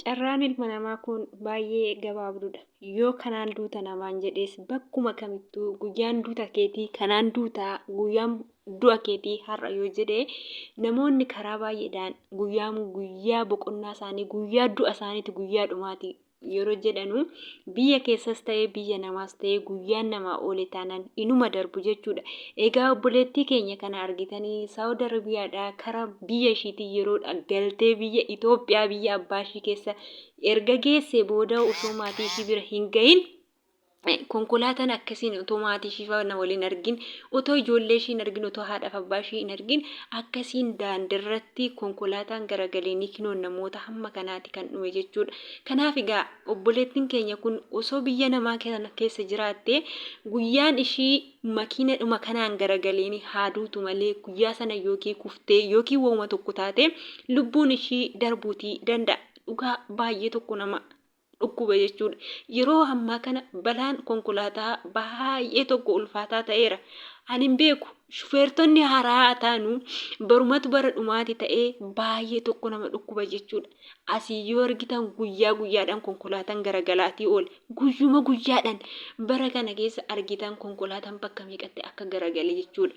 Carraan ilma namaa kun baay'ee gabaabduudha. Yoo kanaan duuta namaan jedhees bakkuma kamittuu guyyaan duuta keetii kanaan duutaa guyyaan du'a keetii har'a yoo jedhee namoonni karaa baay'eedhaan guyyaa boqonnaa isaanii guyyaa du'a isaaniiti guyyaa dhumaati yeroo jedhanu biyya keessas ta'ee biyya namaas ta'ee guyyaan namaa oole taanaan inuma darbu jechuudha. Egaa obboleettii keenya kana argitanii Saawud Arabiyaadhaa karaa biyya ishiitii yeroo galtee biyya Itoophiyaa biyya abbaa ishii keessa erga geessee booda osoo maatii ishii bira hin gahin konkolaataan akkasiin otoo maatii ishii faana waliin argin otoo ijoollee ishii hin argin otoo haadhaaf abbaa ishii hin argin akkasiin daandiirratti konkolaataan garagalee kinoon namoota hamma kanaati kan dhume jechuudha. Kanaaf egaa obboleettiin keenya kun osoo biyya namaa keessa jiraattee guyyaan ishii makiinadhuma kanaan garagalee haaduutu malee guyyaa sana yookiin kuftee yookiin wooma tokko taate lubbuun ishii darbuutii danda'a. Dhugaa baay'ee tokko nama dhukkuba jechuudha. Yeroo ammaa kana balaan konkolaataa baay'ee tokko ulfaataa ta'eera. Ani hin beeku shufeertonni haaraa taanu barumatu bara dhumaati ta'ee baay'ee tokko nama dhukkuba jechuudha. Asii yoo argitan guyyaa guyyaadhaan konkolaataan garagalaatii oole guyyuma guyyaadhaan bara kana keessa argitan konkolaataan bakka meeqatti akka garagale jechuudha.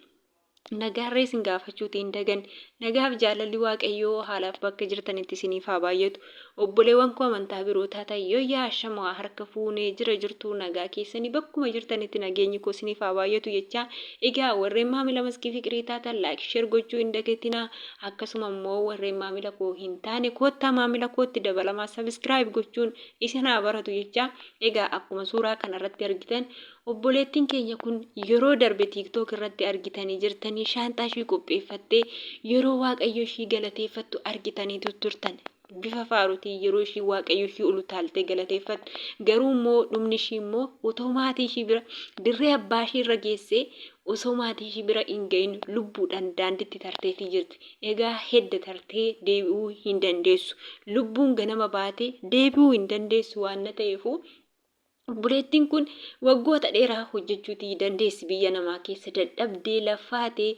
Nagaarree isin gaafachuuti hin dagan nagaaf jaalalli waaqayyoo haalaaf bakka jirtanitti isiniif haa baay'atu. Obboleewwan koo amantaa birootaa ta'e yoo yaashamaa harka fuunee jirtu nagaa keessanii bakkuma jirtanitti nageenyi koo isiniif haa baay'atu jechaa. Egaa warreen maamila maskii fiqirii taatan laayik sheer gochuu hin dagatinaa. Akkasuma immoo warreen maamila koo hin taane koottaa maamila kootti dabalamaa sabiskiraayib gochuun isin haa baratu jechaa. Egaa akkuma suuraa kanarratti argitan obboleettiin keenya kun yeroo darbe TikTok irratti argitanii jirtanii shaanxaa ishii qopheeffattee yeroo waaqayyo ishii galateeffattu argitanii turtan. Bifa faarutii yeroo ishii waaqayyo ishii ulutaaltee galateeffattu. Garuu immoo dhumni ishii immoo otoo maatii ishii bira dirree abbaa ishii irra geessee osoo maatii ishii bira hin gahin lubbuudhaan daandiitti tarteetii jirti. Egaa hedda tartee deebi'uu hin dandeessu. Lubbuun ganama baatee deebi'uu hin dandeessu waan ta'eefu. Obboleettiin kun waggoota dheeraa hojjechuutii dandeessi biyya namaa keessa dadhabdee laffaatee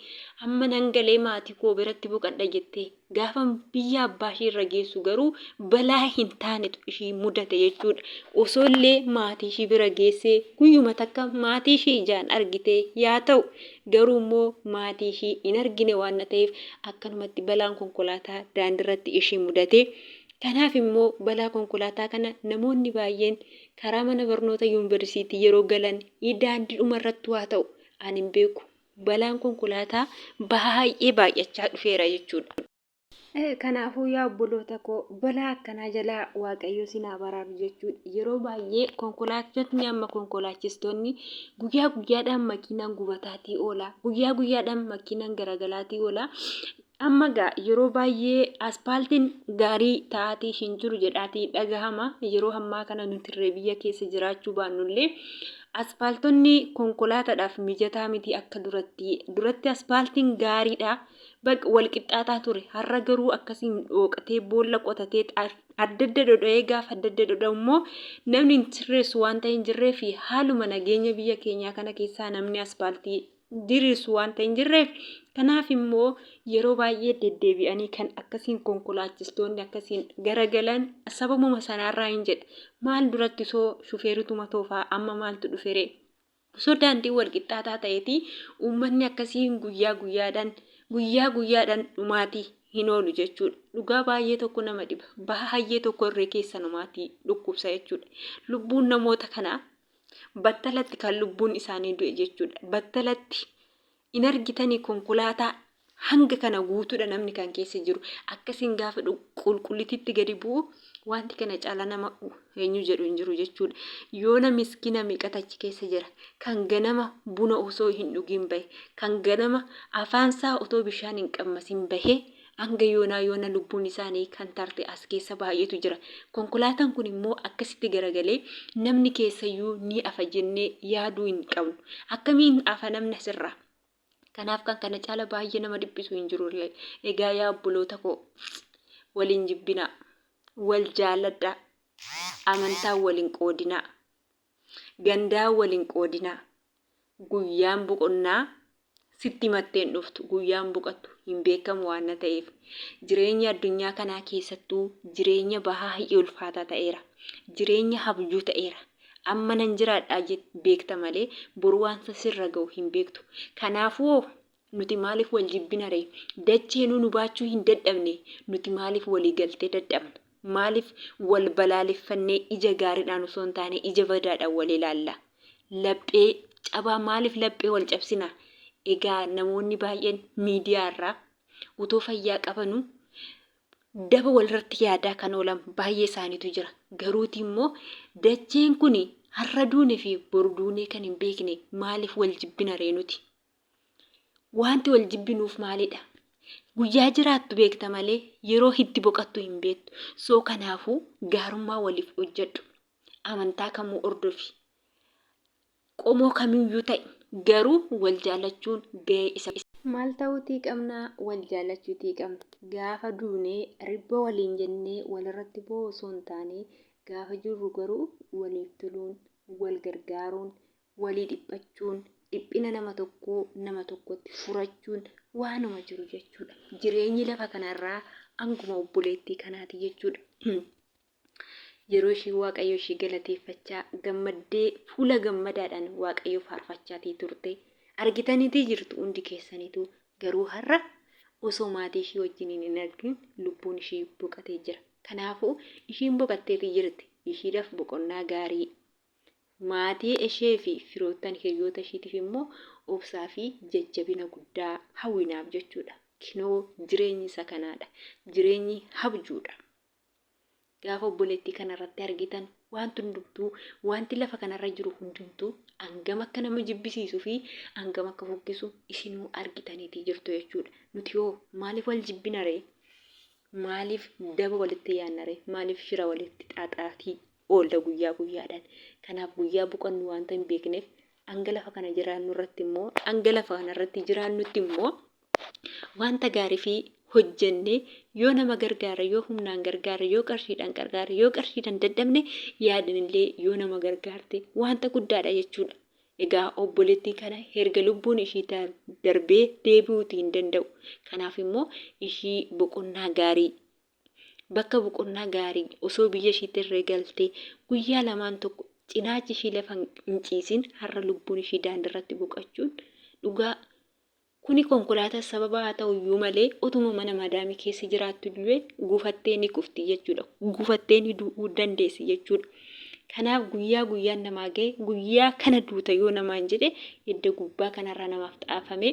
amma nangalee maatii koo biratti boqadha jettee gaafa biyya abbaa ishii irra geessu garuu balaa hin taanetu ishii mudate jechuudha. Osoollee maatii ishii bira geessee guyyuma takka maatii ishii ijaan argitee yaa ta'u garuu immoo maatii ishii hin argine waan ta'eef akkanumatti balaan konkolaataa daandiirratti ishii mudate. Kanaaf immoo balaa konkolaataa kana namoonni baay'een karaa mana barnoota yuunivarsiitii yeroo galan daandiidhuma irratti waa ta'u ani hin beeku. Balaan konkolaataa baay'ee baay'achaa dhufeera jechuudha. Kanaafuu yaa obboloota koo balaa akkanaa jalaa waaqayyo isin haa baraaru jechuudha. Yeroo baay'ee konkolaattonni amma konkolaachistoonni guyyaa guyyaadhaan makiinaan gubataatii oola. Guyyaa guyyaadhaan makiinaan garagalaatii oola. Amma gaa yeroo baay'ee aspaaltiin gaarii ta'aatii hin jiru jedhaatii dhagahama. Yeroo ammaa kana nuti biyya keessa jiraachuu baannullee aspaaltonni konkolaataadhaaf mijataa miti akka duratti aspaaltiin gaariidha. Wal qixxaataa ture. Har'a garuu akkasiin dhooqatee boolla qotatee adda dhodhee gaafa adda dhodhu immoo namni hin sirreessu waan ta'e hin jirree fi haaluma nageenya biyya keenyaa kana keessaa namni aspaaltii diriirsu waan ta'e hin jirreef kanaaf immoo yeroo baay'ee deddeebi'anii kan akkasiin konkolaachistoonni akkasiin garagalan sababuma sanaarraa hin jedhe maal duratti soo shufeerituma toofaa amma maaltu dhufere osoo daandii wal qixxaataa ta'eeti uummanni akkasiin guyyaa guyyaadhaan dhumaatii hin oolu jechuudha. Dhugaa baay'ee tokko nama dhiba. Baay'ee tokko irree keessa namaatii dhukkubsa jechuudha. Lubbuun namoota kanaa battalatti kan lubbuun isaanii du'e jechuudha. Battalatti in argitanii konkolaataa hanga kana guutuudha namni kan keessa jiru. Akkasiin gaafa qulqullititti gadi bu'u wanti kana caala nama eenyu jedhu hin jiru jechuudha. Yoo na miskina miiqatachi keessa jira. Kan ganama buna osoo hin dhugin bahe. Kan ganama afaansaa otoo bishaan hin qammasin bahe. Hanga yoona lubbuun isaanii kan tarte as keessa baay'eetu jira. Konkolaataan kun immoo akkasitti garagalee namni keessayyuu ni afa jennee yaaduu hin qabnu. Akkamiin afa namni asirraa? Kanaaf kan kana caala baay'ee nama dhiphisu hin jiru. Egaa yaa obboloota koo waliin jibbinaa, wal jaalladhaa, amantaa waliin qoodinaa, gandaa waliin qoodinaa, guyyaan boqonnaa sitti matteen dhuftu guyyaan boqottu hin beekamu waan ta'eef jireenya addunyaa kanaa keessattuu jireenya baay'ee ulfaataa ta'eera. Jireenya habjuu ta'eera. Amma nan jiraadhaa beekta malee boru waan sirra ga'u hin beektu. Kanaafuu nuti maaliif wal jibbina ree? Dacheenuu nu baachuu hin dadhabne nuti maaliif walii galtee dadhabna? Maaliif wal balaaleffannee ija gaariidhaan osoo hin taane ija badaadhaan wal ilaalla? Laphee cabaa maaliif laphee wal cabsina? Egaa namoonni baay'een miidiyaa irraa utoo fayyaa qabanuu daba walirratti yaadaa kan oolan baay'ee isaaniitu jira. Garuuti immoo dacheen kun har'a duunee fi boru duunee kan hin beekne maaliif wal jibbina ree nuti? Wanti wal jibbinuuf maalidha? Guyyaa jiraattu beekta malee yeroo itti boqottu hin beektu. Soo kanaafuu gaarummaa waliif hojjedhu. Amantaa kamuu hordofi. Qomoo kamiyyuu ta'e garuu wal jaalachuun gahee isa. Maal ta'uutii qabna? Wal jaalachuutii qabna. Gaafa duunee ribba waliin jennee walirratti bo'oo osoo hin taane gaafa jirru garuu waliif toluun, wal gargaaruun, walii dhiphachuun, dhiphina nama tokkotti furachuun waanuma jiru jechuudha. Jireenyi lafa kanarraa hanguma obboleettii kanaati jechuudha. Yeroo ishii waaqayyo ishii galateeffachaa gammaddee fuula gammadaadhaan waaqayyo faarfachaatii turte argitaniitii jirtu hundi keessaniitu. Garuu har'a osoo maatii ishii wajjin hin argin lubbuun ishii boqotee jira. Kanaafuu ishiin boqotteetii jirti. Ishiidhaaf boqonnaa gaarii. Maatii ishee fi firoottan hiriyoota ishiitiif immoo obsaa fi jajjabina guddaa hawwinaaf jechuudha. Kinoo jireenyi isa kanaadha. Jireenyi habjuudha. Gaafa obboleettii kanarratti argitan wanti hundumtuu wanti lafa kanarra jiru hundumtuu hangam akka nama jibbisiisuu fi hangam akka fokkisu isinuu argitaniitii jirtu jechuudha. Nuti hoo maaliif wal jibbina ree? Maaliif daba walitti yaanna ree? Maaliif shira walitti xaaxaatii oolla guyyaa guyyaadhaan? Kanaaf guyyaa boqonnu wanta hin beekneef hanga lafa kana jiraannu irratti immoo hanga lafa kanarratti jiraannutti immoo wanta gaarii fi hojjennee yoo nama gargaara, yoo humnaan gargaara, yoo qarshiidhaan gargaara, yoo qarshiidhaan dadhabne yaadanillee yoo nama gargaarte wanta guddaadha jechuudha. Egaa obboleettii kana erga lubbuun ishii darbee deebi'uutii hin danda'u. Kanaaf immoo ishii boqonnaa gaarii bakka boqonnaa gaarii osoo biyya ishiitti irree galtee guyyaa lamaan tokko cinaachi ishii lafa hin ciisin har'a lubbuun ishii daandirratti boqochuun dhugaa. Kuni konkolaataa sababa haa ta'u iyyuu malee utuma mana madaamii keessa jiraattu illee gufattee ni kufti jechuudha. Gufattee ni du'uu dandeessi jechuudha. Kanaaf guyyaa guyyaan namaa ga'e guyyaa kana duuta yoo namaan jedhe edda gubbaa kanarraa namaaf xaafame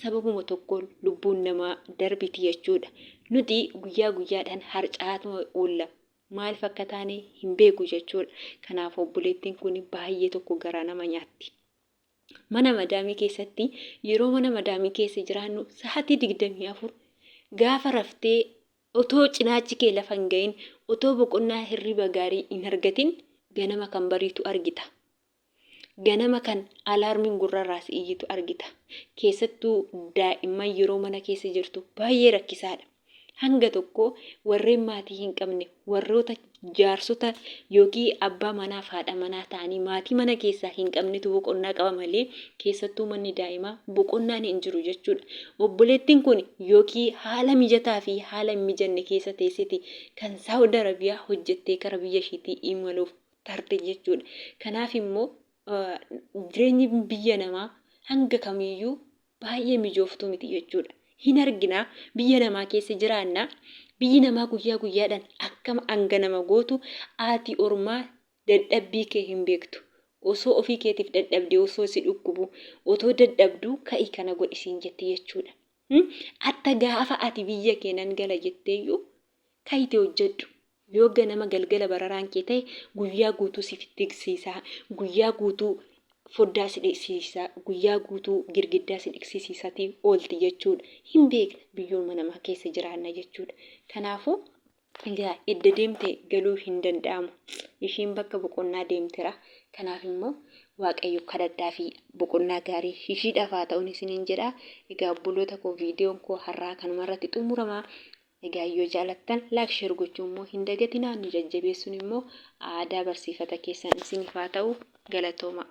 sababuma tokkoon lubbuun namaa darbiti jechuudha. Nuti guyyaa guyyaadhaan harcaatuma oolla. Maaliif akka taane hin beeku jechuudha. Kanaaf obboleettiin kun baay'ee tokko garaa nama nyaatti. Mana madaamii keessatti yeroo mana madaamii keessa jiraannu sa'aatii 24 gaafa raftee otoo cinaachi kee lafa hin gahin otoo boqonnaa hirriba gaarii hin argatin ganama kan bariitu argita. Ganama kan alaarmiin gurrarraas iyyitu argita. Keessattuu daa'imman yeroo mana keessa jirtu baay'ee rakkisaadha. Hanga tokko warreen maatii hin qabne warroota jaarsota yookiin abbaa manaa fi haadha manaa ta'anii maatii mana keessaa hin qabnetu boqonnaa qaba malee keessattuu manni daa'imaa boqonnaan hin jiru jechuudha. Obboleettiin kun yookiin haala mijataa fi haala hin mijanne keessa teessiti kan Saawud Arabiyaa hojjettee kara biyya ishiitii imaluuf tarte jechuudha. Kanaaf immoo jireenyi biyya namaa hanga kamiyyuu baay'ee mijooftuu miti jechuudha. Hin arginaa biyya namaa keessa jiraannaa biyyi namaa guyyaa guyyaadhaan akkama hanga nama gootu haati ormaa dadhabbii kee hin beektu. Osoo ofii keetiif dadhabdee osoo si dhukkubu otoo dadhabduu ka'ii kana godhisiin jetti jechuudha. Atta gaafa ati biyya keenan gala jetteeyyuu ka'itee hojjedhu. Yoo ganama galgala bararaan kee ta'e guyyaa guutuu si fittiqsiisaa, guyyaa guutuu foddaa si dhiqsiisaa, guyyaa guutuu girgiddaa si dhiqsiisaatii oolti jechuudha. Hin beekne biyyooma namaa keessa jiraanna jechuudha. Kanaafuu egaa edda deemte galuu hin danda'amu. Ishiin bakka boqonnaa deemtera. Kanaaf immoo Waaqayyo kadhadhaa fi boqonnaa gaarii ishiidhaaf haa ta'uun isiniin jedha. Egaa obboloota koo viidiyoon koo har'aa kanumarratti xumurama. Egaa yoo jaalattan laayik sheer gochuun immoo hin dagatinaa. Nu jajjabeessuun immoo aadaa barsiifata keessan isiniif haa ta'u. Galatooma.